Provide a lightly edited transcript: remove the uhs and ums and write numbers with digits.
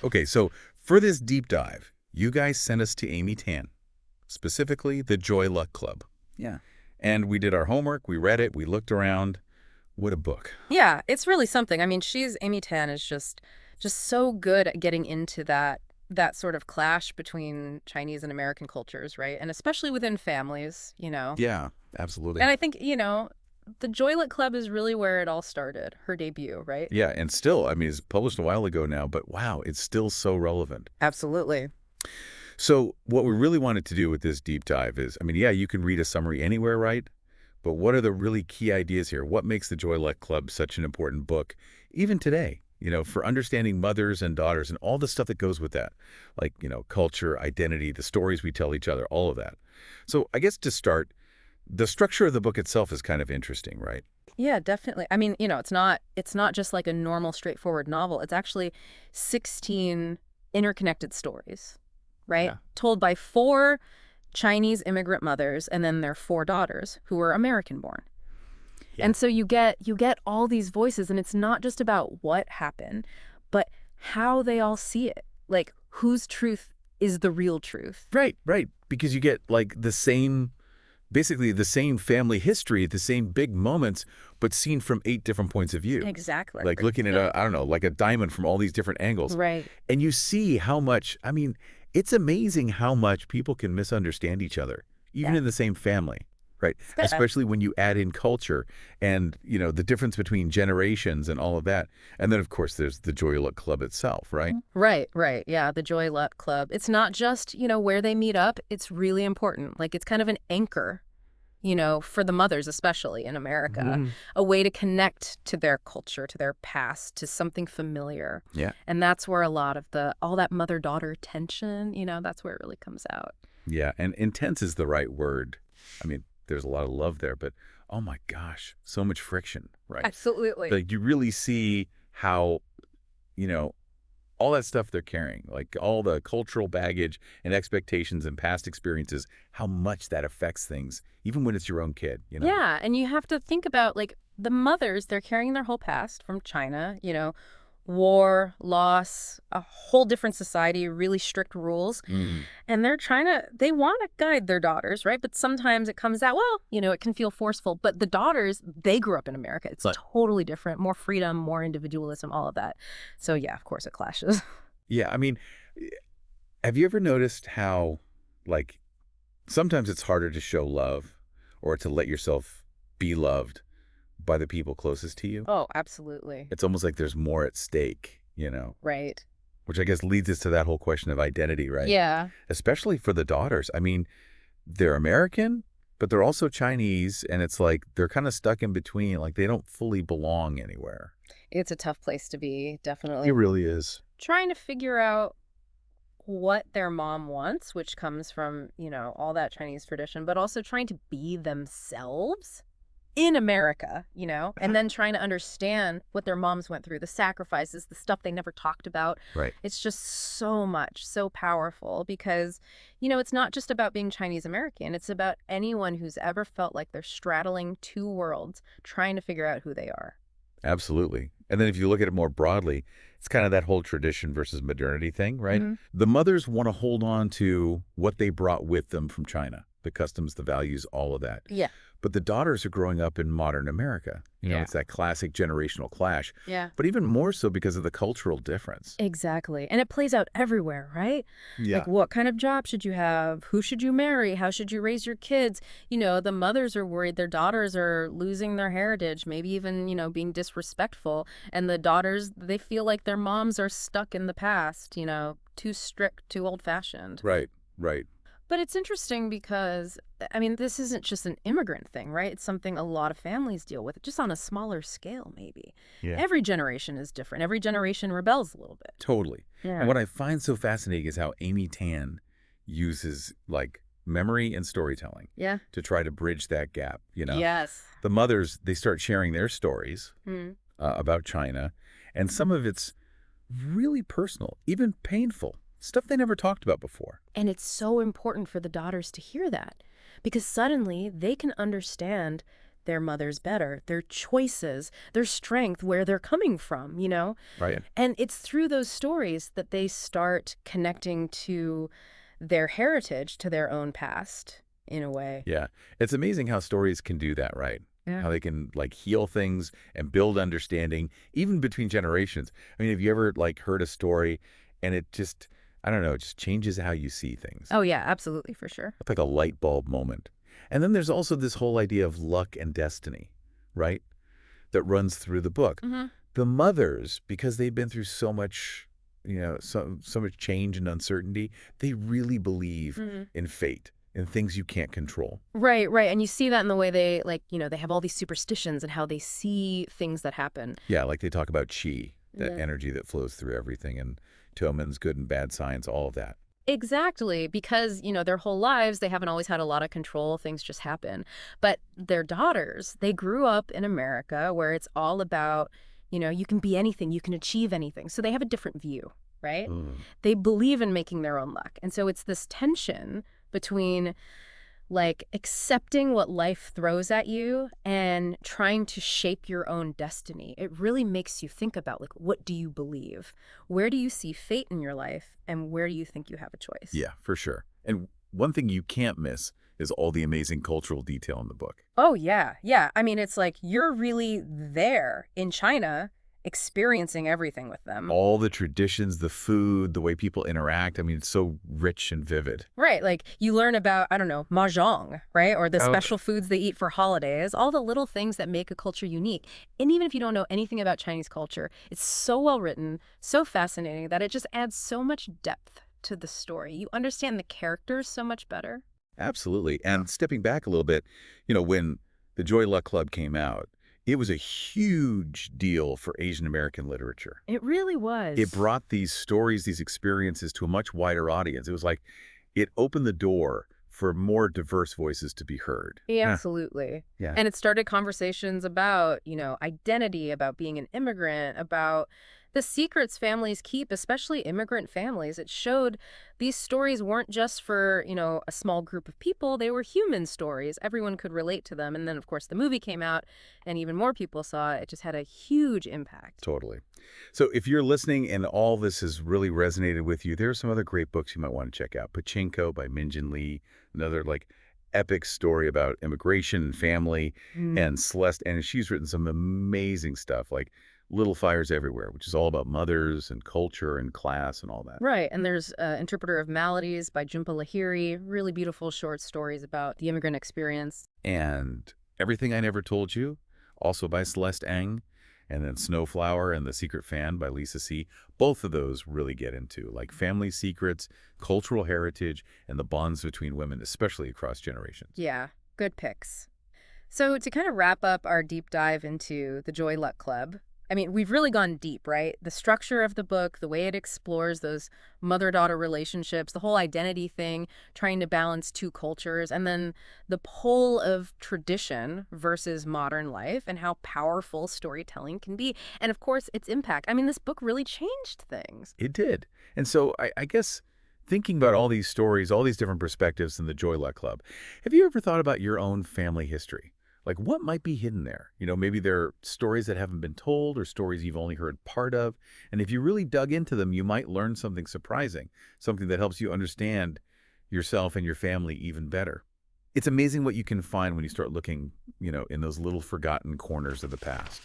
Okay, so for this deep dive, you guys sent us to Amy Tan, specifically the Joy Luck Club. Yeah. And we did our homework, we read it, we looked around. What a book. Yeah, it's really something. I mean, Amy Tan is just so good at getting into that sort of clash between Chinese and American cultures, right? And especially within families. Yeah, absolutely. And I think, the Joylet Club is really where it all started, her debut, right? Yeah, and still, I mean, it's published a while ago now, but wow, it's still so relevant. Absolutely. So what we really wanted to do with this deep dive is, I mean, yeah, you can read a summary anywhere, right? But what are the really key ideas here? What makes the Joy Luck Club such an important book, even today, for understanding mothers and daughters and all the stuff that goes with that, like, culture, identity, the stories we tell each other, all of that. So I guess to start, the structure of the book itself is kind of interesting, right? Yeah, definitely. I mean, it's not just like a normal straightforward novel. It's actually 16 interconnected stories, right? Yeah. Told by 4 Chinese immigrant mothers and then their 4 daughters who were American born. Yeah. And so you get all these voices, and it's not just about what happened, but how they all see it. Like, whose truth is the real truth. Right, right. Because you get like basically the same family history, the same big moments, but seen from 8 different points of view. Exactly. Like looking at I don't know, like a diamond from all these different angles. Right. And you see how much, I mean, it's amazing how much people can misunderstand each other, even Yeah. in the same family, right? But, Especially when you add in culture and, the difference between generations and all of that. And then, of course, there's the Joy Luck Club itself, right? Right. Yeah, the Joy Luck Club. It's not just, where they meet up. It's really important. Like, it's kind of an anchor, for the mothers, especially in America, Mhm. a way to connect to their culture, to their past, to something familiar. Yeah. And that's where a lot of all that mother-daughter tension, that's where it really comes out. Yeah, and intense is the right word. I mean, there's a lot of love there, but oh my gosh, so much friction, right? Absolutely. Like you really see how, you know, all that stuff they're carrying, like all the cultural baggage and expectations and past experiences, how much that affects things, even when it's your own kid. Yeah, and you have to think about, like, the mothers, they're carrying their whole past from China, war, loss, a whole different society, really strict rules. Mm, And they want to guide their daughters, right? But sometimes it comes out, well, it can feel forceful. But the daughters, they grew up in America. It's But- totally different, more freedom, more individualism, all of that. So yeah, of course it clashes. yeah, I mean, have you ever noticed how, like, sometimes it's harder to show love or to let yourself be loved by the people closest to you? Oh, absolutely. It's almost like there's more at stake, Right. which I guess leads us to that whole question of identity, right? Yeah. Especially for the daughters. I mean, they're American, but they're also Chinese, and it's like they're kind of stuck in between. Like they don't fully belong anywhere. It's a tough place to be, definitely. It really is. Trying to figure out what their mom wants, which comes from, all that Chinese tradition, but also trying to be themselves in America, and then trying to understand what their moms went through, the sacrifices, the stuff they never talked about. Right. It's just so much, so powerful because, it's not just about being Chinese American. It's about anyone who's ever felt like they're straddling 2 worlds, trying to figure out who they are. Absolutely. And then if you look at it more broadly, it's kind of that whole tradition versus modernity thing, right? Mhm. The mothers want to hold on to what they brought with them from China, the customs, the values, all of that. Yeah. But the daughters are growing up in modern America. Yeah. It's that classic generational clash, Yeah. but even more so because of the cultural difference. Exactly. And it plays out everywhere, right? Yeah. Like, what kind of job should you have? Who should you marry? How should you raise your kids? The mothers are worried their daughters are losing their heritage, maybe even, being disrespectful. And the daughters, they feel like their moms are stuck in the past, too strict, too old-fashioned. Right, right. But it's interesting because, I mean, this isn't just an immigrant thing, right? It's something a lot of families deal with, just on a smaller scale, maybe. Yeah. Every generation is different. Every generation rebels a little bit. Totally. Yeah. And what I find so fascinating is how Amy Tan uses like memory and storytelling Yeah. to try to bridge that gap. Yes. The mothers, they start sharing their stories Mm. about China, and some of it's really personal, even painful, stuff they never talked about before. And it's so important for the daughters to hear that because suddenly they can understand their mothers better, their choices, their strength, where they're coming from, you know? Right. And it's through those stories that they start connecting to their heritage, to their own past, in a way. Yeah. It's amazing how stories can do that, right? Yeah. How they can like heal things and build understanding even between generations. I mean, have you ever like heard a story and it just, I don't know, it just changes how you see things? Oh, yeah, absolutely, for sure. It's like a light bulb moment. And then there's also this whole idea of luck and destiny, right? That runs through the book. Hmm. The mothers, because they've been through so much, so much change and uncertainty, they really believe Hmm. in fate, in things you can't control. Right, right. And you see that in the way they, like, they have all these superstitions and how they see things that happen. Yeah, like they talk about chi, that Yeah. energy that flows through everything, and Tillman's good and bad science, all of that. Exactly, because, their whole lives, they haven't always had a lot of control. Things just happen. But their daughters, they grew up in America where it's all about, you can be anything, you can achieve anything. So they have a different view, right? Mm. They believe in making their own luck. And so it's this tension between like accepting what life throws at you and trying to shape your own destiny. It really makes you think about, like, what do you believe? Where do you see fate in your life? And where do you think you have a choice? Yeah, for sure. And one thing you can't miss is all the amazing cultural detail in the book. Oh, yeah. Yeah. I mean, it's like you're really there in China experiencing everything with them. All the traditions, the food, the way people interact. I mean, it's so rich and vivid. Right. Like you learn about, I don't know, mahjong, right? Or the Oh, special foods they eat for holidays, all the little things that make a culture unique. And even if you don't know anything about Chinese culture, it's so well written, so fascinating that it just adds so much depth to the story. You understand the characters so much better. absolutely. And stepping back a little bit, when the Joy Luck Club came out, it was a huge deal for Asian American literature. It really It was. brought these stories, these experiences to a much wider audience. It was like it opened the door for more diverse voices to be heard. Yeah, Huh. absolutely. Yeah, And it started conversations about, identity, about being an immigrant, about the secrets families keep, especially immigrant families. It showed these stories weren't just for, a small group of people. They were human stories. Everyone could relate to them. And then, of course, the movie came out and even more people saw it. It just had a huge impact. totally. So if you're listening and all this has really resonated with you, there are some other great books you might want to check out. Pachinko by Minjin Lee, another like epic story about immigration and family, Mm. and Celeste, and she's written some amazing stuff like Little Fires Everywhere, which is all about mothers and culture and class and all that. Right. And there's Interpreter of Maladies by Jhumpa Lahiri, really beautiful short stories about the immigrant experience. And Everything I Never Told You, also by Celeste Ng, and then Snowflower and The Secret Fan by Lisa C. Both of those really get into like family secrets, cultural heritage, and the bonds between women, especially across generations. Yeah, good picks. So to kind of wrap up our deep dive into the Joy Luck Club, I mean, we've really gone deep, right? The structure of the book, the way it explores those mother-daughter relationships, the whole identity thing, trying to balance two cultures, and then the pull of tradition versus modern life and how powerful storytelling can be. And of course, its impact. I mean, this book really changed things. It did. And so I guess thinking about all these stories, all these different perspectives in the Joy Luck Club, have you ever thought about your own family history? Like what might be hidden there? Maybe there are stories that haven't been told or stories you've only heard part of. And if you really dug into them, you might learn something surprising, something that helps you understand yourself and your family even better. It's amazing what you can find when you start looking, in those little forgotten corners of the past.